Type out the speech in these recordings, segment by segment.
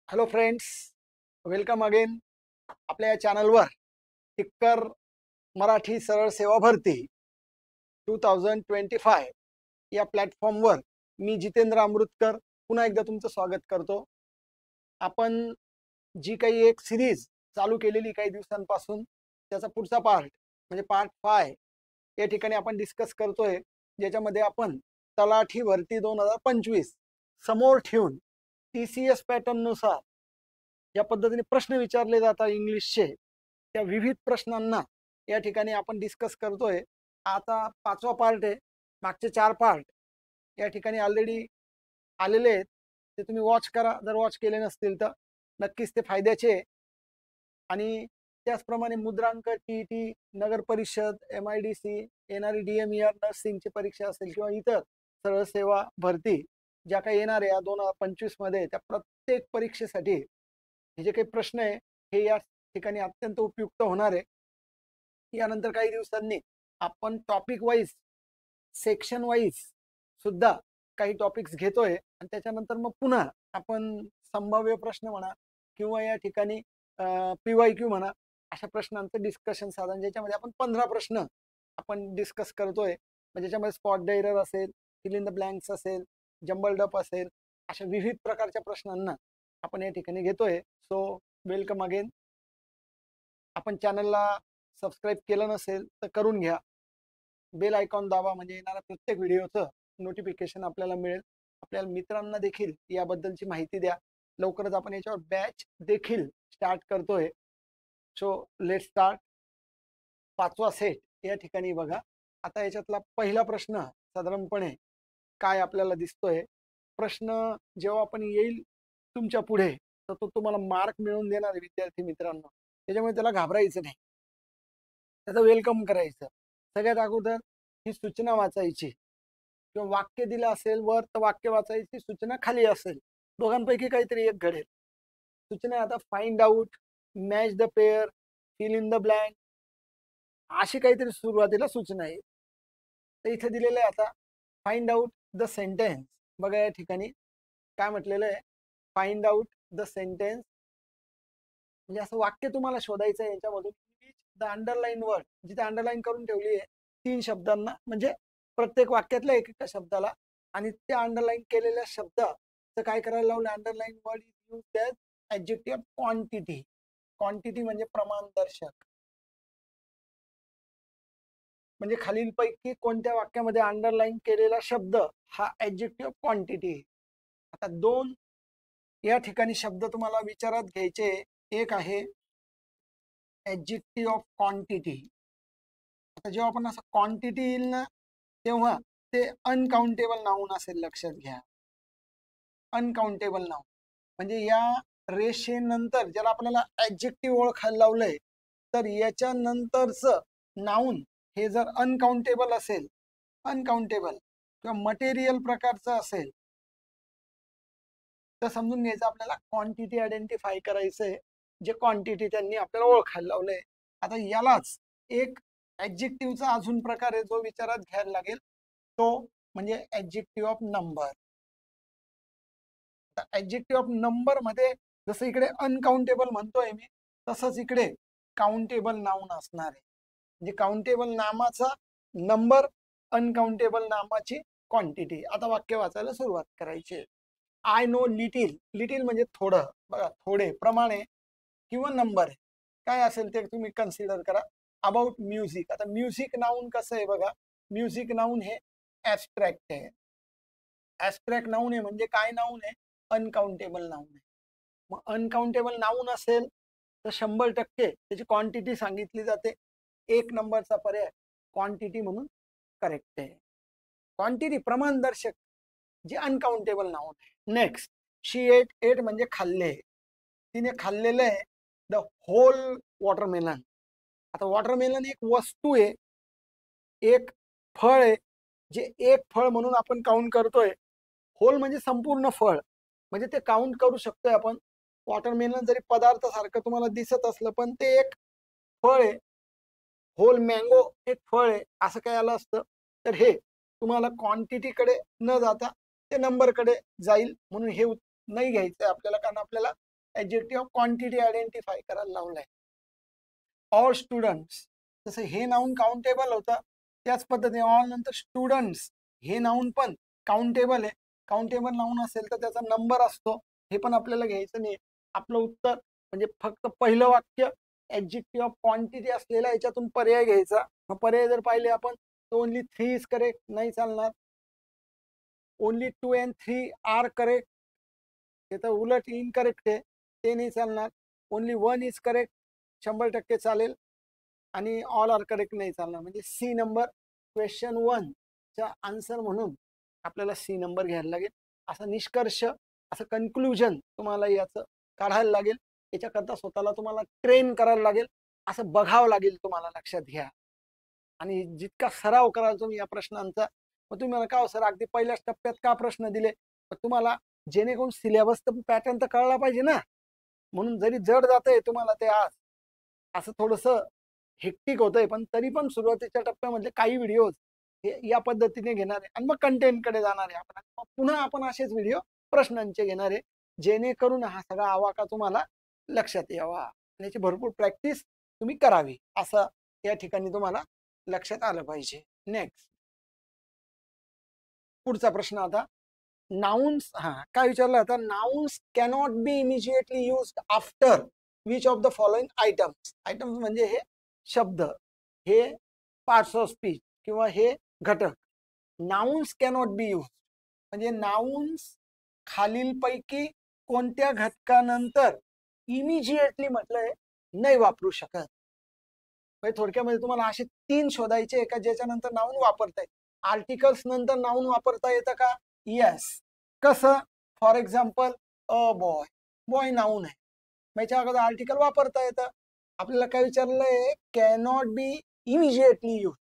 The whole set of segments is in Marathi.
हॅलो फ्रेंड्स, वेलकम अगेन आपल्या या चॅनलवर. टिक्कर मराठी सरळ सेवा भरती 2025 या प्लॅटफॉर्मवर मी जितेंद्र अमृतकर पुन्हा एकदा तुमचं स्वागत करतो. आपण जी काही एक सिरीज चालू केलेली काही दिवसांपासून, त्याचा पुढचा पार्ट म्हणजे पार्ट 5 या ठिकाणी आपण डिस्कस करतोय, ज्याच्यामध्ये आपण तलाठी भरती 2025 समोर ठेवून TCS पॅटर्न नुसार या पद्धतीने प्रश्न विचारले जातात इंग्लिशचे, त्या विविध प्रश्नांना या ठिकाणी आपण डिस्कस करतोय. आता 5वा पार्ट आहे. मागचे 4 पार्ट या ठिकाणी ऑलरेडी आलेले आहेत, ते तुम्ही वॉच करा. जर वॉच केले नसतील तर नक्कीच ते फायद्याचे आहे. आणि त्याचप्रमाणे मुद्रांक, TET, नगर परिषद, MIDC, येणारी DMER नर्सिंगची परीक्षा असेल किंवा इतर सरळ सेवा भरती ज्या काही येणार आहे या 2025 मध्ये, त्या प्रत्येक परीक्षेसाठी हे जे काही प्रश्न आहे हे या ठिकाणी अत्यंत उपयुक्त होणार आहे. यानंतर काही दिवसांनी आपण टॉपिक वाईज, सेक्शन वाईज सुद्धा काही टॉपिक्स घेतोय आणि त्याच्यानंतर मग पुन्हा आपण संभाव्य प्रश्न म्हणा किंवा या ठिकाणी PYQ म्हणा, अशा प्रश्नांचं डिस्कशन साधन, ज्याच्यामध्ये आपण 15 प्रश्न आपण डिस्कस करतोय. ज्याच्यामध्ये स्पॉट डायरर असेल, फिल इन द ब्लँक्स असेल, जंबल डप असेल, अशा विविध प्रकारच्या प्रश्नांना आपण या ठिकाणी घेतोय. So welcome again. आपण चॅनलला सबस्क्राईब केलं नसेल तर करून घ्या. बेल आयकॉन दाबा, म्हणजे येणाऱ्या प्रत्येक व्हिडिओचं नोटिफिकेशन आपल्याला मिळेल. आपल्याला मित्रांना देखील याबद्दलची माहिती द्या. लवकरच आपण याच्यावर बॅच देखील स्टार्ट करतोय. So let start. 5वा सेट या ठिकाणी बघा. आता याच्यातला पहिला प्रश्न साधारणपणे काय आपल्याला दिसतोय, प्रश्न जेव्हा आपण येईल तुमच्या पुढे तर तो तुम्हाला मार्क मिळवून देणार विद्यार्थी मित्रांनो, त्याच्यामुळे त्याला घाबरायचं नाही, त्याचं वेलकम करायचं. सगळ्यात अगोदर ही सूचना वाचायची, किंवा वाक्य दिलं असेल वर तर वाक्य वाचायची, सूचना खाली असेल, दोघांपैकी काहीतरी एक घडेल. सूचना आता find out, match the pair, fill in the blank, अशी काहीतरी सुरुवातीला सूचना आहे. तर इथे दिलेलं आहे आता फाइंड आउट द सेंटेन्स. बघा या ठिकाणी काय म्हटलेलं आहे, फाइंड आउट द सेंटेन्स, म्हणजे असं वाक्य तुम्हाला शोधायचं आहे याच्यामधून. द अंडरलाईन वर्ड, जिथे अंडरलाईन करून ठेवली आहे 3 शब्दांना, म्हणजे प्रत्येक वाक्यातल्या एका शब्दाला, आणि त्या अंडरलाईन केलेल्या शब्दाचं काय करायला लावलं, underline word is used as adjective quantity. Quantity म्हणजे प्रमाणदर्शक. म्हणजे खालीलपैकी कोणत्या वाक्यामध्ये अंडरलाईन केलेला शब्द हा ॲडजेक्टिव्ह क्वांटिटी आहे. आता 2 या ठिकाणी शब्द तुम्हाला विचारात घ्यायचे. एक आहे ॲडजेक्टिव्ह ऑफ क्वांटिटी. आता जेव्हा आपण असं क्वांटिटी येईल ना, तेव्हा ते अनकाउंटेबल नाऊन असेल, लक्षात घ्या. अनकाउंटेबल नाऊन म्हणजे या रेषेनंतर ज्याला आपल्याला ॲडजेक्टिव्ह ओळखायला लावलंय, तर याच्या नंतरचं नाऊन हे जर अनकाउंटेबल असेल, अनकाउंटेबल किंवा मटेरियल प्रकारचं असेल, तर समजून घ्यायचं आपल्याला क्वांटिटी आयडेंटिफाय करायचंय, जे क्वांटिटी त्यांनी आपल्याला ओळखायला लावलंय. आता यालाच एक ॲडजेक्टिव्हचा अजून प्रकार आहे जो विचारात घ्यायला लागेल, तो म्हणजे adjective of number. Adjective of number मध्ये जसं इकडे अनकाउंटेबल म्हणतोय मी, तसंच इकडे काउंटेबल नाऊन असणार आहे. म्हणजे काउंटेबल नामाचा नंबर, अनकाउंटेबल नामाची क्वांटिटी. आता वाक्य वाचायला सुरुवात करायची. I know little. लिटिल म्हणजे थोडं, बघा थोडे प्रमाणे किंवा नंबर आहे, काय असेल ते तुम्ही कन्सिडर करा. About music. आता म्युझिक नाऊन कसं आहे बघा, म्युझिक नाऊन हे ॲब्स्ट्रॅक्ट आहे. ॲब्स्ट्रॅक्ट नाऊन आहे म्हणजे काय नाऊन आहे, अनकाउंटेबल नाऊन आहे. मग अनकाउंटेबल नाऊन असेल तर 100% त्याची क्वांटिटी सांगितली जाते. 1 नंबरचा पर्याय क्वांटिटी म्हणून करेक्ट आहे. क्वांटिटी प्रमाणदर्शक जे अनकाउंटेबल नाऊन आहे. नेक्स्ट, शी एट. एट म्हणजे खाल्ले, तिने खाल्लेलं आहे द होल वॉटरमेलन. आता वॉटरमेलन एक वस्तू आहे, एक फळ आहे, जे एक फळ म्हणून आपण काउंट करतोय. होल म्हणजे संपूर्ण फळ, म्हणजे ते काउंट करू शकतोय आपण. वॉटरमेलन जरी पदार्थ सारखं तुम्हाला दिसत असलं, पण ते एक फळ आहे. होल मँगो एक फळ आहे, असं काय आलं असतं तर हे तुम्हाला क्वांटिटीकडे न जाता ते नंबरकडे जाईल, म्हणून हे नाही घ्यायचं आपल्याला, कारण आपल्याला ऍडजेक्टिव्ह ऑफ क्वांटिटी आयडेंटिफाय करायला लावलाय. ऑल स्टुडंट्स, जसं हे नाऊन काउंटेबल होतं त्याच पद्धतीने ऑल नंतर स्टुडंट्स हे नाऊन पण काउंटेबल आहे. काउंटेबल नाऊन असेल तर त्याचा नंबर असतो, हे पण आपल्याला घ्यायचं नाही. आपलं उत्तर म्हणजे फक्त पहिलं वाक्य ऍडजेक्टिव्ह ऑफ क्वांटिटी असलेला याच्यातून पर्याय घ्यायचा. मग पर्याय जर पाहिले आपण तर ओनली 3 इज करेक्ट, नाही चालणार. ओनली 2 and 3 आर करेक्ट, ते तर उलट इनकरेक्ट आहे, ते नाही चालणार. ओनली 1 इज करेक्ट, 100% चालेल. आणि ऑल आर करेक्ट नाही चालणार. म्हणजे सी नंबर क्वेश्चन 1 चा आन्सर म्हणून आपल्याला सी नंबर घ्यायला लागेल. असा निष्कर्ष, असं कन्क्लुजन तुम्हाला याचं काढायला लागेल. याच्याकरता स्वतःला तुम्हाला ट्रेन करायला लागेल, असं बघावं लागेल तुम्हाला, लक्षात घ्या. आणि जितका सराव कराल तुम्ही या प्रश्नांचा, मग तुम्ही मला का सर अगदी पहिल्याच टप्प्यात का प्रश्न दिले, तुम्हाला जेणेकरून सिलेबस पॅटर्न तर कळला पाहिजे ना. म्हणून जरी जड जातंय तुम्हाला ते आज असं थोडस हेक्टिक होतंय, पण तरी पण सुरुवातीच्या टप्प्यामधले काही व्हिडिओज हे या पद्धतीने घेणार आहे आणि मग कंटेंटकडे जाणार आहे आपण. पुन्हा आपण असेच व्हिडिओ प्रश्नांचे घेणार आहे, जेणेकरून हा सगळा आवाका तुम्हाला लक्षात यावा. याची भरपूर प्रॅक्टिस तुम्ही करावी, असं या ठिकाणी तुम्हाला लक्षात आलं पाहिजे. नेक्स्ट, पुढचा प्रश्न आता नाउन्स. काय विचारलं आता, nouns cannot be immediately used after which of the following items. Items म्हणजे हे शब्द, हे पार्ट्स ऑफ स्पीच किंवा हे घटक. नाउन्स कॅनॉट बी युज्ड म्हणजे नाउन्स खालीलपैकी कोणत्या घटकानंतर इमिजिएटली म्हटलंय नाही वापरू शकत. म्हणजे थोडक्यामध्ये तुम्हाला असे 3 शोधायचे का ज्याच्यानंतर नाउन वापरता येईल. आर्टिकल्स नंतर नाउन वापरता येतं का? येस. कसं? For example a boy, boy noun आहे, याच्या अगोदर आर्टिकल वापरता येतं. आपल्याला काय विचारलंय, कॅनॉट बी इमिजिएटली यूज,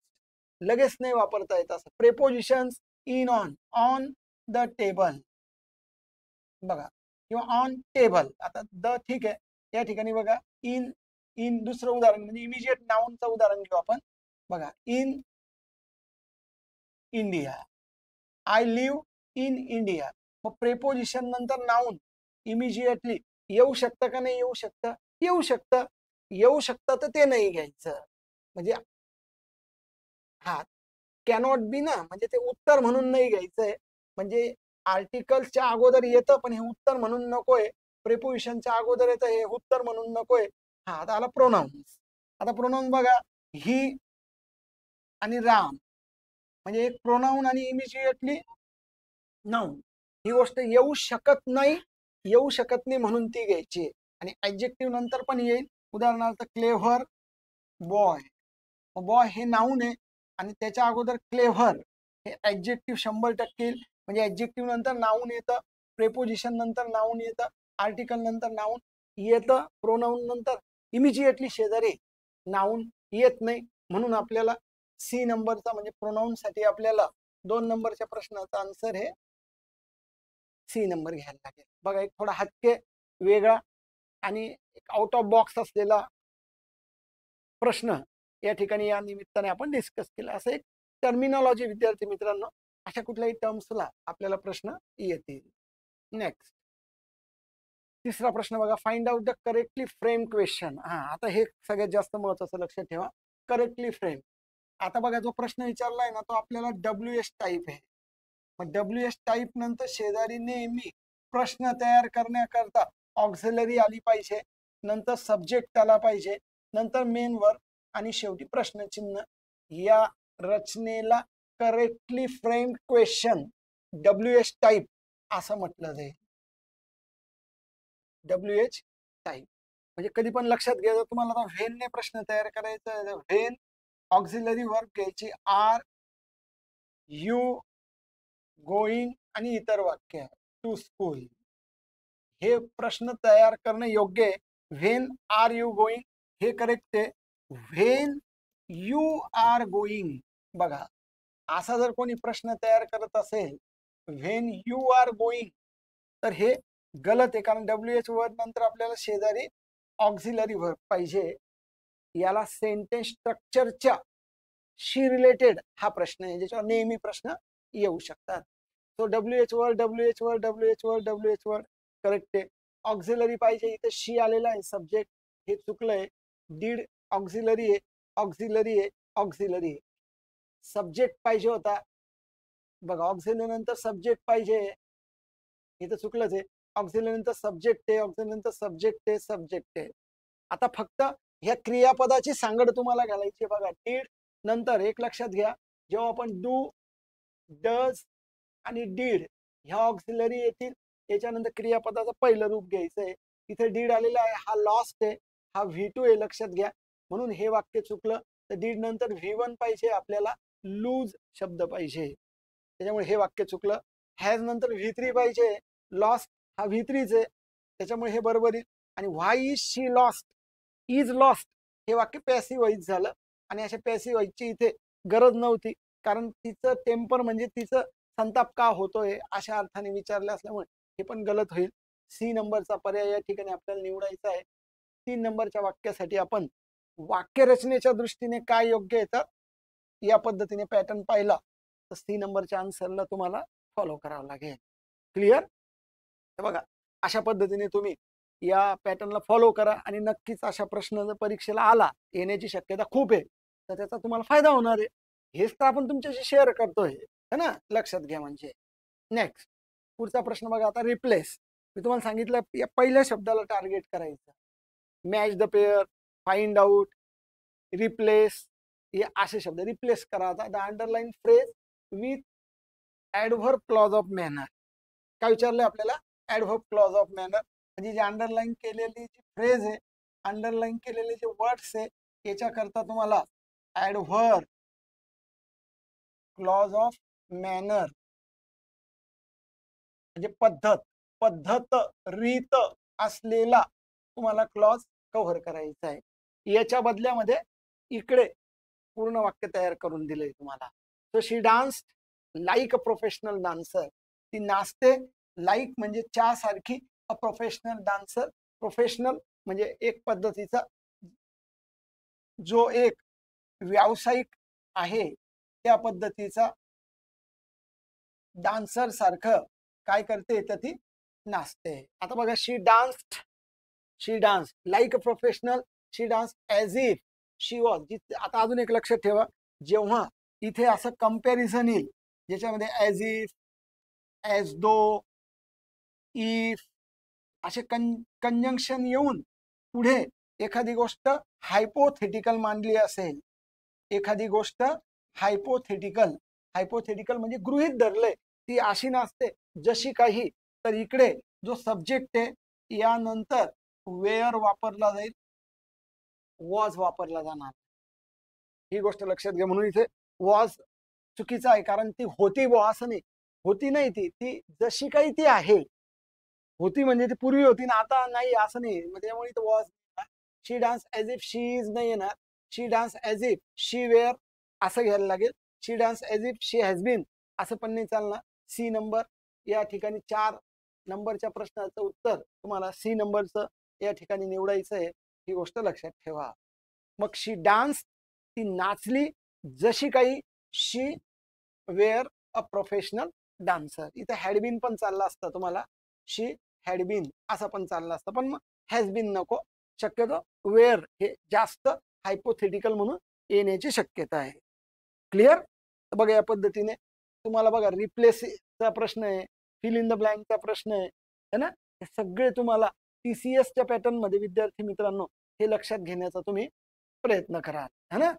लगेच नाही वापरता येत असं. Prepositions in, on the table बघा, किंवा ऑन टेबल. आता द ठीक आहे, या ठिकाणी बघा इन. इन दुसरं उदाहरण म्हणजे इमिजिएट नाउनचं उदाहरण घेऊ आपण. बघा, in India, I live in India. मग प्रेपोजिशन नंतर नाउन इमिजिएटली येऊ शकतं का नाही येऊ शकतं? येऊ शकतं. येऊ शकतं तर ते नाही घ्यायचं. म्हणजे कॅनॉट बी ना, म्हणजे ते उत्तर म्हणून नाही घ्यायचंय. म्हणजे आर्टिकल्सच्या अगोदर येतं पण हे उत्तर म्हणून नकोय. प्रेपोजिशनच्या अगोदर येतं हे उत्तर म्हणून नकोय. आता आला प्रोनाउन्स. आता प्रोनाउन बघा, ही आणि राम म्हणजे एक प्रोनाउन आणि इमिजिएटली नाउन. ही गोष्ट येऊ शकत नाही, येऊ शकत नाही म्हणून ती घ्यायची. आणि ऍडजेक्टिव्ह नंतर पण येईल. उदाहरणार्थ क्लेव्हर बॉय. बॉय हे नाउन आहे आणि त्याच्या अगोदर क्लेव्हर हे ऍडजेक्टिव्ह 100% येईल. म्हणजे ऍडजेक्टिव्ह नंतर नाउन येतं, प्रेपोजिशन नंतर नाउन येतं, आर्टिकल नंतर नाउन येतं, प्रोनाउन नंतर इमिजिएटली शेजारी नाउन येत नाही. म्हणून आपल्याला सी नंबरचा म्हणजे प्रोनाउन साठी आपल्याला 2 नंबरच्या प्रश्नाचा आन्सर हे सी नंबर घ्यायला लागेल. बघा, एक थोडा हटके, वेगळा आणि आउट ऑफ बॉक्स असलेला प्रश्न या ठिकाणी या निमित्ताने आपण डिस्कस केला. असं एक टर्मिनॉलॉजी विद्यार्थी मित्रांनो, अशा कुठल्याही टर्म्सला आपल्याला प्रश्न येतील. नेक्स्ट, तिसरा प्रश्न बघा, find out the correctly frame question. आता हे सगळ्यात जास्त महत्वाचं, लक्षात ठेवा, करेक्टली फ्रेम. आता बघा, जो प्रश्न विचारलाय ना तो आपल्याला WH टाईप आहे. मग WH टाईप नंतर शेजारी नेहमी प्रश्न तयार करण्याकरता ऑक्झिलरी आली पाहिजे, नंतर सब्जेक्ट आला पाहिजे, नंतर मेन वर्ब आणि शेवटी प्रश्नचिन्ह. या रचनेला correctly frame question WH type असं म्हटलं जाईल. WH टाईप म्हणजे कधी पण लक्षात घ्या, तुम्हाला व्हेनने प्रश्न तयार करायचा, व्हेन ऑक्झिलरी वर्ब घ्यायची, आर यू गोईंग आणि इतर वाक्य टू स्कूल. हे प्रश्न तयार करणं योग्य आहे. व्हेन आर यू गोईंग हे करेक्ट आहे. व्हेन यू आर गोईंग, बघा असा जर कोणी प्रश्न तयार करत असेल व्हेन यू आर गोईंग तर हे गलत आहे. कारण WH वर्ड नंतर आपल्याला शेजारी ऑक्झिलरी वर्ब पाहिजे. याला सेंटेन्स स्ट्रक्चरच्या शी रिलेटेड हा प्रश्न आहे, ज्याच्यावर नेहमी प्रश्न येऊ शकतात. तो WH word, WH word, WH word, WH word correct आहे. ऑक्झिलरी पाहिजे, इथे शी आलेला आहे सब्जेक्ट, हे चुकलंय. डीड ऑक्झिलरी आहे, ऑक्झिलरी आहे, ऑक्झिलरी आहे. सब्जेक्ट पाहिजे होता बघा, ऑक्झिलरी नंतर सब्जेक्ट पाहिजे, इथं चुकलंच आहे. ऑक्झिलरी नंतर सब्जेक्ट आहे, ऑक्झिलरी नंतर सब्जेक्ट आहे, सब्जेक्ट आहे. आता फक्त ह्या क्रियापदाची सांगड तुम्हाला घालायची बघा. डीड नंतर एक लक्षात घ्या, जेव्हा आपण डू, डज आणि डीड ह्या ऑक्झिलरी येतील, याच्यानंतर क्रियापदाचं पहिलं रूप घ्यायचं आहे. इथे डीड आलेला आहे, हा लॉस्ट आहे, हा V2 आहे, लक्षात घ्या. म्हणून हे वाक्य चुकलं. तर डीड नंतर V1 पाहिजे आपल्याला, लूज शब्द पाहिजे, त्याच्यामुळे हे वाक्य चुकलं. हॅज नंतर V3 पाहिजे, लॉस्ट हा V3 आहे, त्याच्यामुळे हे बरोबर येईल. आणि why is she lost, is lost हे वाक्य पॅसिव्ह व्हॉइस झालं, आणि अशा पॅसिव्ह व्हॉइसची इथे गरज नव्हती, कारण तिचं टेम्पर म्हणजे तिचं संताप का होतोय अशा अर्थाने विचारले असल्यामुळे हे पण गलत होईल. सी नंबरचा पर्याय या ठिकाणी आपल्याला निवडायचा आहे. 3 नंबरच्या वाक्यासाठी आपण वाक्य रचनेच्या दृष्टीने काय योग्य येतं या पद्धतीने पॅटर्न पाहिला तर सी नंबरच्या आन्सरला तुम्हाला फॉलो करावं लागेल. क्लिअर? बघा, अशा पद्धतीने तुम्ही या पॅटर्नला फॉलो करा आणि नक्कीच अशा प्रश्न जर परीक्षेला आला, येण्याची शक्यता खूप आहे, तर त्याचा तुम्हाला फायदा होणार आहे. हेच तर आपण तुमच्याशी शेअर करतोय, है ना, लक्षात घ्या. म्हणजे नेक्स्ट पुढचा प्रश्न बघा. आता रिप्लेस, मी तुम्हाला सांगितलं या पहिल्या शब्दाला टार्गेट करायचं. Match the pair, find out, replace, हे असे शब्द रिप्लेस करा. आता the underline phrase with adverb clause of manner. काय विचारलंय आपल्याला? ऍडव्हर्ब क्लॉज ऑफ मॅनर, म्हणजे जी अंडरलाईन केलेली जी फ्रेज आहे, अंडरलाईन केलेले जे वर्ड्स आहे, याच्याकरता तुम्हाला ऍडव्हर्ब क्लॉज ऑफ मॅनर म्हणजे पद्धत, पद्धत, रीत असलेला तुम्हाला क्लॉज कव्हर करायचा आहे. याच्या बदल्यामध्ये इकडे पूर्ण वाक्य तयार करून दिलंय तुम्हाला. So she dance like a professional dancer, ती नाचते, लाईक म्हणजे च्या सारखी, अ प्रोफेशनल डान्सर, प्रोफेशनल म्हणजे एक पद्धतीचा जो एक व्यावसायिक आहे त्या पद्धतीचा डान्सर सारखं काय करते तर ती नाचते. आता बघा, she danced, she dance like a professional, she dance as if she was. आता अजून एक लक्षात ठेवा, जेव्हा इथे असं कंपॅरिझन येईल ज्याच्यामध्ये as if, as though, if असे कंजंक्शन येऊन पुढे एखादी गोष्ट हायपोथेटिकल मानली असेल, एखादी गोष्ट हायपोथेटिकल, हायपोथेटिकल म्हणजे गृहीत धरले, ती अशी नसते जशी काही, तर इकडे जो सब्जेक्ट आहे यानंतर वेअर वापरला जाईल, वॉज वापरला जाणार. ही गोष्ट लक्षात घ्या. म्हणून इथे वॉज चुकीचा आहे, कारण ती होती बुवा असं नाही, होती नाही, ती जशी काही ती आहे, होती म्हणजे ती पूर्वी होती ना आता नाही असं नाही, त्यामुळे इथे was. She dance as if she is नाही येणार, she dance as if she were असं घ्यायला लागेल. She dance as if she has been असं पण नाही चालणार. सी नंबर या ठिकाणी 4 नंबरच्या प्रश्नाचं उत्तर तुम्हाला सी नंबरचं या ठिकाणी निवडायचं आहे, ही गोष्ट लक्षात ठेवा. मग शी डान्स, ती नाचली, जशी काही शी वेअर अ प्रोफेशनल डान्सर. इथे हॅड बीन पण चाललं असतं तुम्हाला, शी हॅड बीन असं पण चाललं असतं, पण मग हॅज बीन नको. शक्यतो वेअर हे जास्त हायपोथेटिकल म्हणून येण्याची शक्यता आहे. क्लिअर? बघा या पद्धतीने तुम्हाला बघा रिप्लेसचा प्रश्न आहे, फिल इन द ब्लँकचा प्रश्न आहे ना, हे सगळे तुम्हाला TCSच्या पॅटर्न मध्ये विद्यार्थी मित्रांनो हे लक्षात घेण्याचा तुम्ही प्रयत्न कराल, है ना.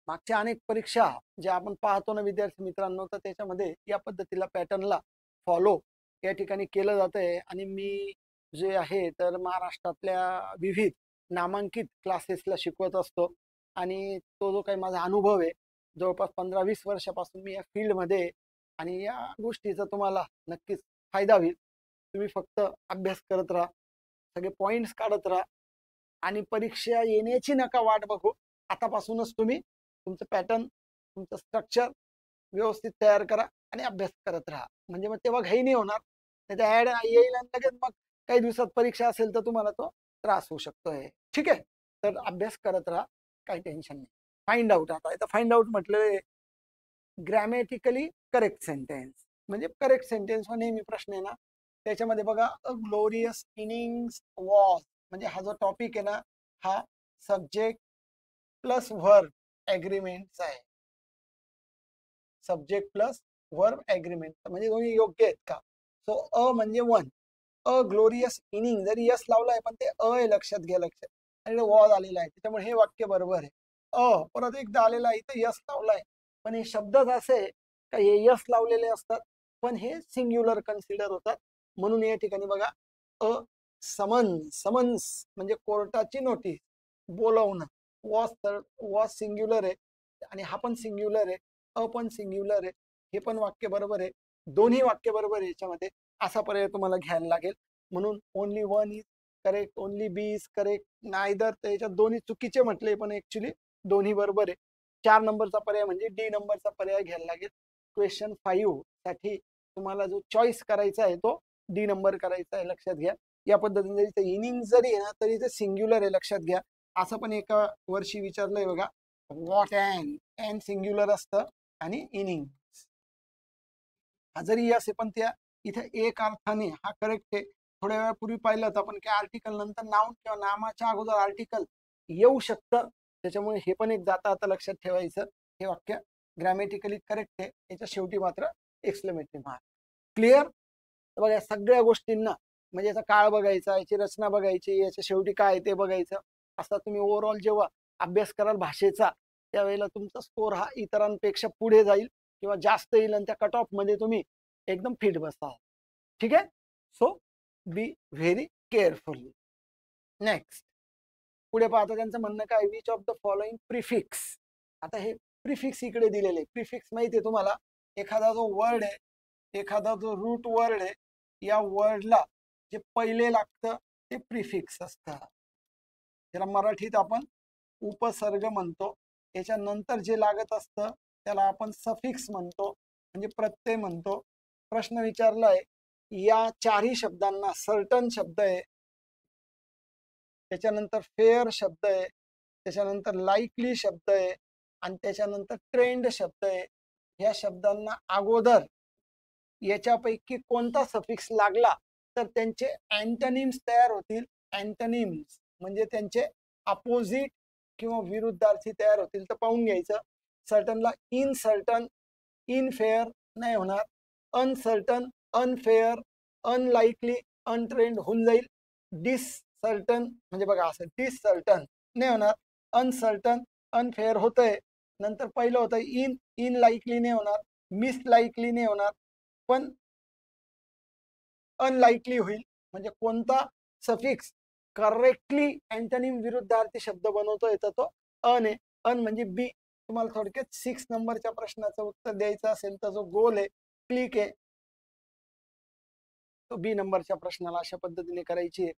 मागच्या अनेक परीक्षा ज्या आपण पाहतो ना विद्यार्थी मित्रांनो, तर त्याच्यामध्ये या पद्धतीला पॅटर्नला फॉलो या ठिकाणी केलं जात आहे. आणि मी जे आहे तर महाराष्ट्रातल्या विविध नामांकित क्लासेसला शिकवत असतो, आणि तो जो काही माझा अनुभव आहे जवळपास 15-20 वर्षापासून मी या फील्डमध्ये, आणि या गोष्टीचा तुम्हाला नक्कीच फायदा होईल. तुम्ही फक्त अभ्यास करत राहा, सगळे पॉइंट्स काढत राहा, आणि परीक्षा येण्याची नका वाट बघू. आतापासूनच तुम्ही तुमचं पॅटर्न, तुमचं स्ट्रक्चर व्यवस्थित तयार करा आणि अभ्यास करत राहा, म्हणजे मग तेव्हा घाई नाही होणार. नाही तर ऍड येईल आणि लगेच मग काही दिवसात परीक्षा असेल तर तुम्हाला तो त्रास होऊ शकतोय. ठीक आहे, तर अभ्यास करत राहा, काही टेन्शन नाही. फाइंड आउट, आता फाइंड आउट म्हटलं ग्रॅमॅटिकली करेक्ट सेंटेन्स, म्हणजे करेक्ट सेंटेन्स नेहमी प्रश्न आहे ना, त्याच्यामध्ये बघा अ ग्लोरियस इनिंग्स वॉज, म्हणजे हा जो टॉपिक आहे ना, हा सब्जेक्ट प्लस वर्ब ऍग्रीमेंटचा आहे. सब्जेक्ट प्लस वर्ब ऍग्रीमेंट, म्हणजे दोन्ही योग्य आहेत का? सो अ म्हणजे वन, अ ग्लोरियस इनिंग, जरी यस लावलाय पण ते अ आहे, लक्षात घ्या, लक्षात. आणि वॉज आलेला आहे, त्याच्यामुळे हे वाक्य बरोबर आहे. परत एकदा आलेला आहे, इथं यस लावलाय, पण हे शब्दच असे का हे यस लावलेले असतात पण हे सिंग्युलर कन्सिडर होतात. म्हणून या ठिकाणी बघा अ समन्स, समन्स म्हणजे कोर्टाची नोटीस, बोलवणं. वॉज सिंग्युलर आहे आणि हा पण सिंग्युलर आहे, अ पण सिंग्युलर आहे, हे पण वाक्य बरोबर आहे. दोन्ही वाक्य बरोबर आहे याच्यामध्ये, असा पर्याय तुम्हाला घ्यायला लागेल. म्हणून only one is correct, only B is correct, neither, तर याच्यात दोन्ही चुकीचे म्हटले पण ऍक्च्युली दोन्ही बरोबर आहे. 4 नंबरचा पर्याय म्हणजे डी नंबरचा पर्याय घ्यायला लागेल. क्वेश्चन 5 साठी तुम्हाला जो चॉईस करायचा आहे तो डी नंबर करायचा आहे, लक्षात घ्या. या पद्धतीने जरी इनिंग जरी आहे ना तरी ते सिंग्युलर आहे, लक्षात घ्या. असं पण एका वर्षी विचारलंय बघा, व्हॉट अँड सिंग्युलर असतं आणि इनिंग हा जरी असे, पण त्या इथे एक अर्थाने हा करेक्ट आहे. थोड्या वेळापूर्वी पाहिलं तर आपण की आर्टिकल नंतर नाउन किंवा नामाच्या अगोदर आर्टिकल येऊ शकतं, त्याच्यामुळे हे पण एक जाता आता लक्षात ठेवायचं. हे वाक्य ग्रॅमॅटिकली करेक्ट आहे, याच्या शेवटी मात्र एक्सक्लेमेटरी मार्क. क्लिअर? बघा या सगळ्या गोष्टींना म्हणजे याचा काळ बघायचा, याची रचना बघायची, याच्या शेवटी काय ते बघायचं. असा तुम्ही ओव्हरऑल जेव्हा अभ्यास कराल भाषेचा, त्यावेळेला तुमचा स्कोर हा इतरांपेक्षा पुढे जाईल किंवा जास्त येईल आणि त्या कट ऑफ मध्ये तुम्ही एकदम फिट बसता. ठीक आहे, so be very careful. Next पुढे पाहता त्यांचं म्हणणं काय, which of the following prefix. आता हे प्रिफिक्स इकडे दिलेले. प्रिफिक्स माहिती आहे तुम्हाला, एखादा जो वर्ड आहे, एखादा जो रूट वर्ड आहे, या वर्डला जे पहिले लागतं ते प्रिफिक्स असतं. त्याला मराठीत आपण उपसर्ग म्हणतो. त्याच्यानंतर जे लागत असतं त्याला आपण सफिक्स म्हणतो, म्हणजे प्रत्यय म्हणतो. प्रश्न विचारलाय या चारही शब्दांना सर्टन शब्द आहे, त्याच्यानंतर फेअर शब्द आहे, त्याच्यानंतर लाईकली शब्द आहे आणि त्याच्यानंतर ट्रेंड शब्द आहे. या शब्दांना अगोदर याच्यापैकी कोणता सफिक्स लागला तर त्यांचे अँटोनिम्स तयार होतील. अँटोनिम्स म्हणजे त्यांचे अपोजिट किंवा विरुद्धार्थी तयार होतील. तर पाहून घ्यायचं, सर्टनला इनसर्टन, इनफेअर नाही होणार, अनसर्टन, अनफेअर, अनलाइकली, अनट्रेंड होऊन जाईल. डिससर्टन म्हणजे बघा असं डिससर्टन नाही होणार, अनसर्टन, अनफेअर होतंय, नंतर पहिलं होतं इनलाइकली नाही होणार, मिसलाइकली नाही होणार, पण अनलाइकली होईल. म्हणजे कोणता सफिक्स करेक्टली अँटोनिम विरुद्धार्थी शब्द बनवतो येतो तो अन आहे. अन म्हणजे बी. तुम्हाला थोडक्यात 6 नंबरच्या प्रश्नाचं उत्तर द्यायचं असेल तर जो गोल आहे, क्लिक आहे, तो बी नंबरच्या प्रश्नाला अशा पद्धतीने करायची आहे.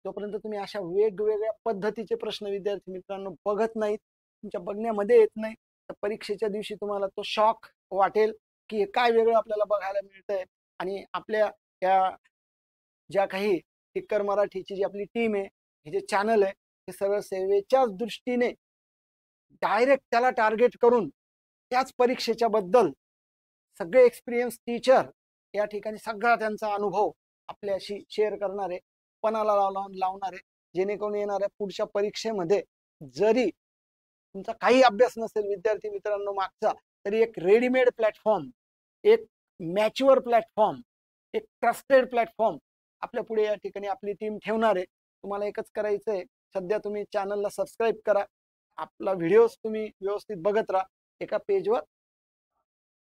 जोपर्यंत तुम्ही अशा वेगवेगळ्या पद्धतीचे प्रश्न विद्यार्थी मित्रांनो बघत नाहीत, तुमच्या बघण्यामध्ये येत नाही, तर परीक्षेच्या दिवशी तुम्हाला तो शॉक वाटेल की हे काय वेगळं आपल्याला बघायला मिळतंय. आणि आपल्या या ज्या काही टिक्कर मराठीची जी आपली टीम आहे, हे जे चॅनल आहे, हे सगळं सेवेच्याच दृष्टीने डायरेक्ट त्याला टार्गेट करून त्याच परीक्षेच्या बद्दल सगळे एक्सपिरियन्स टीचर या ठिकाणी सगळा त्यांचा अनुभव आपल्याशी शेअर करणारे, पणाला लावणारे, जेणेकरून येणाऱ्या पुढच्या परीक्षेमध्ये जरी तुमचा काही अभ्यास नसेल विद्यार्थी मित्रांनो मागचा, तरी एक रेडीमेड प्लॅटफॉर्म, एक मॅच्युअर प्लॅटफॉर्म, एक ट्रस्टेड प्लॅटफॉर्म आपल्या पुढे या ठिकाणी आपली टीम ठेवणार आहे. तुम्हाला एकच करायचं आहे, सध्या तुम्ही चॅनलला सबस्क्राईब करा, आपला व्हिडिओज तुम्ही व्यवस्थित बघत राहा, एका पेजवर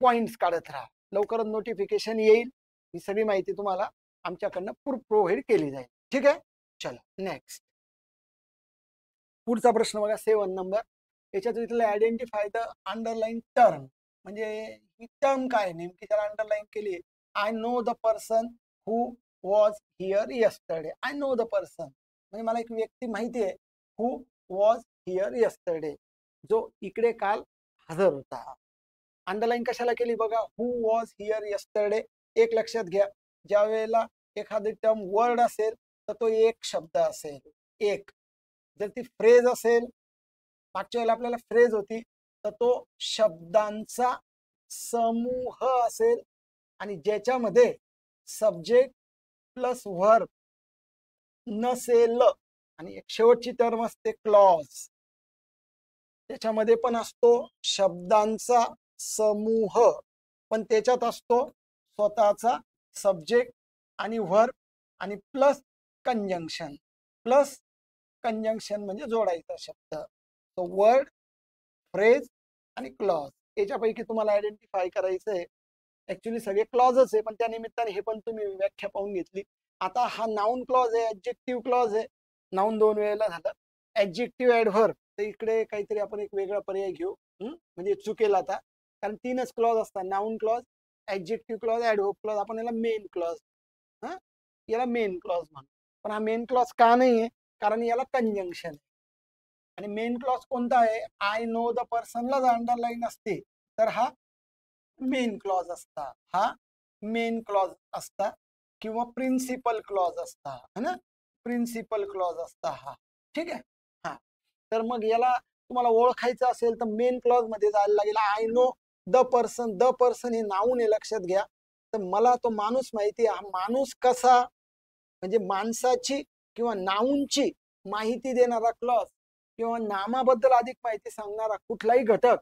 पॉइंट्स काढत राहा, लवकरच नोटिफिकेशन येईल, ही सगळी माहिती तुम्हाला आमच्याकडनं प्रोव्हाइड केली जाईल. ठीक आहे, चला नेक्स्ट पुढचा प्रश्न बघा 7 नंबर. याच्यात इथलं आयडेंटिफाय द अंडरलाईन टर्म, म्हणजे ही टर्म काय नेमकी त्याला अंडरलाईन केली. I know the person who was here yesterday. I know the person म्हणजे मला एक व्यक्ती माहिती आहे, हु वॉज हिअर यस्टरडे, जो इकडे काल हजर होता. अंडरलाईन कशाला केली बघा, हु वॉज हिअर यस्टरडे. एक लक्षात घ्या, ज्या वेळेला एखादी टर्म वर्ड असेल तर तो एक शब्द असेल, एक. जर ती फ्रेज असेल, मागच्या वेळेला आपल्याला फ्रेज होती, तर तो शब्दांचा समूह असेल आणि ज्याच्यामध्ये सब्जेक्ट प्लस व्हर्ब नसेल आणि एक शेवटची टर्म असते क्लॉज. त्याच्यामध्ये पण असतो शब्दांचा समूह, पण त्याच्यात असतो स्वतःचा सब्जेक्ट आणि व्हर्ब आणि प्लस कंजंक्शन. प्लस कंजंक्शन म्हणजे जोडायचा शब्द. तो वर्ड, फ्रेज आणि क्लॉज याच्यापैकी तुम्हाला आयडेंटिफाय करायचं आहे. ऍक्च्युली सगळे क्लॉजच आहे, पण त्या निमित्ताने हे पण तुम्ही व्याख्या पाहून घेतली. आता हा नाउन क्लॉज आहे, ऍडजेक्टिव्ह क्लॉज आहे. नाउन 2 वेळेला झालं. ऍडजेक्टिव्ह ऍडव्हर्ब तर इकडे काहीतरी आपण एक वेगळा पर्याय घेऊ, म्हणजे चुकेल आता, कारण 3च क्लॉज असतात: noun clause, adjective clause, adverb clause. आपण याला मेन क्लॉज, याला मेन क्लॉज म्हणू. पण हा मेन क्लॉज का नाहीये? कारण याला कंजंक्शन आहे. आणि मेन क्लॉज कोणता आहे? आय नो द पर्सनला जर अंडरलाईन असते तर हा मेन क्लॉज असता, हा मेन क्लॉज असता, किंवा प्रिन्सिपल क्लॉज असता, है ना, प्रिन्सिपल क्लॉज असता हा. ठीक आहे. हा, तर मग याला तुम्हाला ओळखायचं असेल तर मेन क्लॉज मध्ये जायला लागेल. I know the person. The person हे नाऊन आहे, लक्षात घ्या. तर मला तो माणूस माहिती आहे. हा माणूस कसा, म्हणजे माणसाची किंवा नाऊनची माहिती देणारा क्लॉज किंवा नामाबद्दल अधिक माहिती सांगणारा कुठलाही घटक,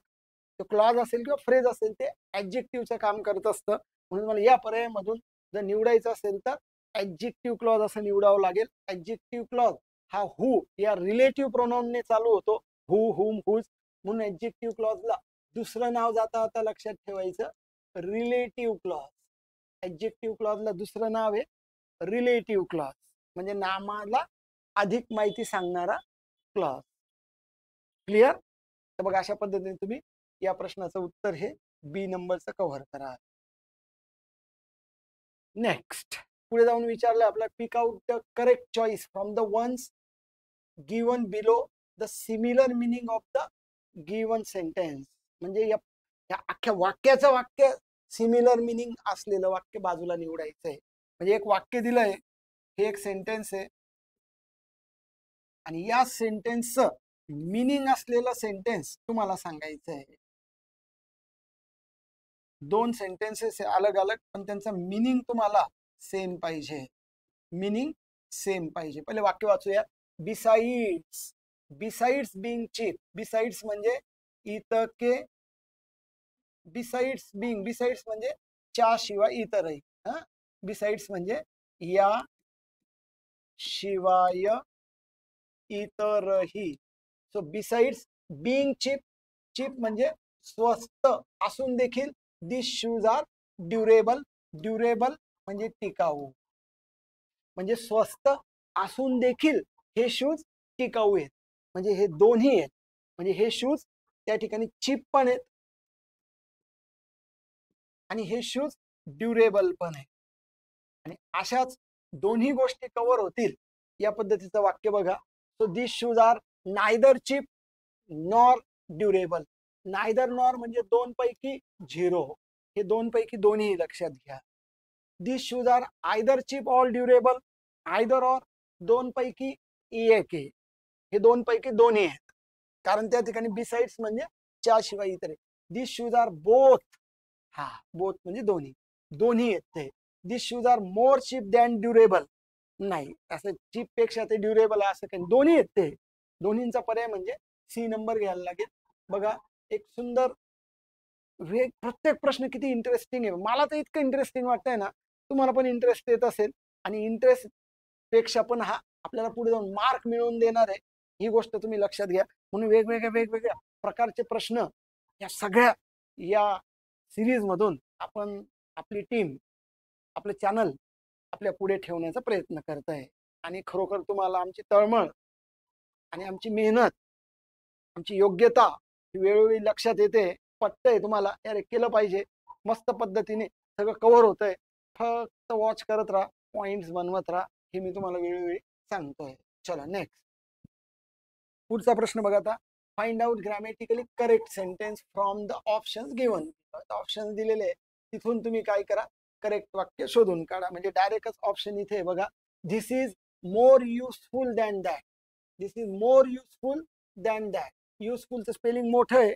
तो क्लॉज असेल किंवा फ्रेज असेल, ते ऍडजेक्टिव्हचं काम करत असतं. म्हणून मला या पर्यायामधून जर निवडायचं असेल तर ऍडजेक्टिव्ह क्लॉज असं निवडावं लागेल. ऍडजेक्टिव्ह क्लॉज हा हू या रिलेटिव्ह प्रोनाउनने चालू होतो. हू, हुम, हुज. म्हणून ऍडजेक्टिव्ह क्लॉजला दुसरं नाव जाता आता लक्षात ठेवायचं, रिलेटिव्ह क्लॉज. ऍडजेक्टिव्ह क्लॉजला दुसरं नाव आहे रिलेटिव्ह क्लॉज, म्हणजे नामाला अधिक माहिती सांगणारा क्लॉज. क्लिअर? तर बघा, अशा पद्धतीने तुम्ही या प्रश्नाचं उत्तर हे बी नंबरचं कव्हर करा. नेक्स्ट पुढे जाऊन विचारलं आपला, pick out the correct choice from the ones given below the similar meaning of the given sentence. म्हणजे या अख्ख्या वाक्याचं वाक्य सिमिलर मिनिंग असलेलं वाक्य बाजूला निवडायचं आहे. म्हणजे एक वाक्य दिलंय, हे एक सेंटेन्स आहे, आणि या सेंटेन्सचं मिनिंग असलेलं सेंटेन्स तुम्हाला सांगायचं आहे. 2 सेंटेन्सेस अलग अलग, पण त्यांचा मिनिंग तुम्हाला सेम पाहिजे. मिनिंग सेम पाहिजे. पहिले वाक्य वाचूया. Besides, besides being cheap. Besides म्हणजे इतके, बिसाइड्स बीइंग, बिसाइड्स म्हणजे च्या शिवाय इतरही. बिसाइड्स म्हणजे या शिवाय इतरही. So besides being cheap, cheap म्हणजे स्वस्त असून देखील. This shoes are durable, durable म्हणजे टिकाऊ. म्हणजे स्वस्त असून देखील हे शूज टिकाऊ आहेत. म्हणजे हे दोन्ही आहेत. म्हणजे हे शूज त्या ठिकाणी चीप पण आहेत आणि हे शूज ड्युरेबल पण आहे. आणि अशाच दोन्ही गोष्टी कव्हर होतील या पद्धतीचं वाक्य बघा. So this shoes are neither cheap nor durable. Neither nor म्हणजे 2 पैकी 0. हे 2 पैकी दोन्ही लक्षात घ्या. This shoes are either cheap or durable. Either or 2 पैकी एक आहे. हे 2 पैकी दोन्ही आहेत, कारण त्या ठिकाणी बिसाइड्स म्हणजे च्या शिवाय इतर. This shoes are both. हा, बोथ म्हणजे दोन्ही, दोन्ही आहेत ते. This shoes are more cheap than durable. नाही, असं चीप पेक्षा ते ड्युरेबल आहे असं काही, दोन्ही आहेत ते. दोन्हींचा पर्याय म्हणजे सी नंबर घ्यायला लागेल. बघा, एक सुंदर प्रत्येक प्रश्न किती इंटरेस्टिंग आहे. मला तर इतकं इंटरेस्टिंग वाटतंय ना, तुम्हाला पण इंटरेस्ट येत असेल. आणि इंटरेस्ट पेक्षा पण हा आपल्याला पुढे जाऊन मार्क मिळवून देणार आहे, ही गोष्ट तुम्ही लक्षात घ्या. म्हणून वेगवेगळ्या प्रकारचे प्रश्न या सगळ्या या सिरीज मधून आपण, आपली टीम, आपले चॅनल आपल्या पुढे ठेवण्याचा प्रयत्न करत आहे. आणि खरोखर तुम्हाला आमची तळमळ आणि आमची मेहनत, आमची योग्यता वेळोवेळी लक्षात येते. पटतंय तुम्हाला, यार केलं पाहिजे. मस्त पद्धतीने सगळं कव्हर होतंय. फक्त वॉच करत राहा, पॉइंट्स बनवत राहा, हे मी तुम्हाला वेळोवेळी सांगतोय. चला नेक्स्ट, पुढचा प्रश्न बघा आता. Find out grammatically correct sentence from the options given. Options दिलेले आहे, तिथून तुम्ही काय करा, करेक्ट वाक्य शोधून काढा. म्हणजे डायरेक्टच ऑप्शन इथे बघा. This is more useful than that. This is more useful than that. युजफुलचं स्पेलिंग मोठं आहे,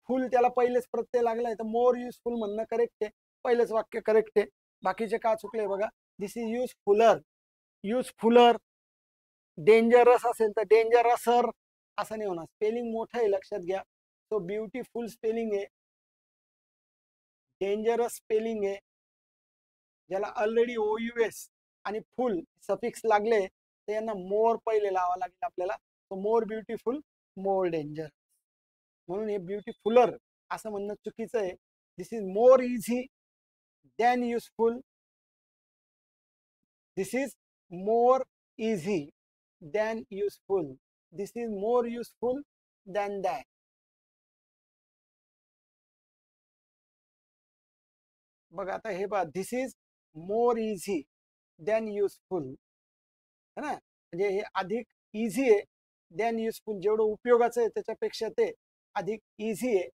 फुल त्याला पहिलेच प्रत्यय लागलाय, तर मोर युजफुल म्हणणं करेक्ट आहे. पहिलेच वाक्य करेक्ट आहे. बाकीचे का चुकले बघा. This is युजफुलर. युजफुलर. डेंजरस असेल तर डेंजरसर असं नाही होणार. स्पेलिंग मोठं आहे, लक्षात घ्या. तो ब्युटिफुल स्पेलिंग आहे, डेंजरस स्पेलिंग आहे. ज्याला ऑलरेडी OUS आणि फुल सफिक्स लागले तर यांना मोर पहिले लावा लागेल आपल्याला. तो मोर ब्युटिफुल, मोर डेंजर. म्हणून हे ब्युटिफुलर असं म्हणणं चुकीचं आहे. This is more easy than useful. This is more easy than useful. This is more useful than that. बघा आता हे पहा, this is more easy than useful है ना. म्हणजे हे अधिक इझी आहे दॅन युजफुल. जेवढं उपयोगाचं आहे त्याच्यापेक्षा ते अधिक इझी आहे.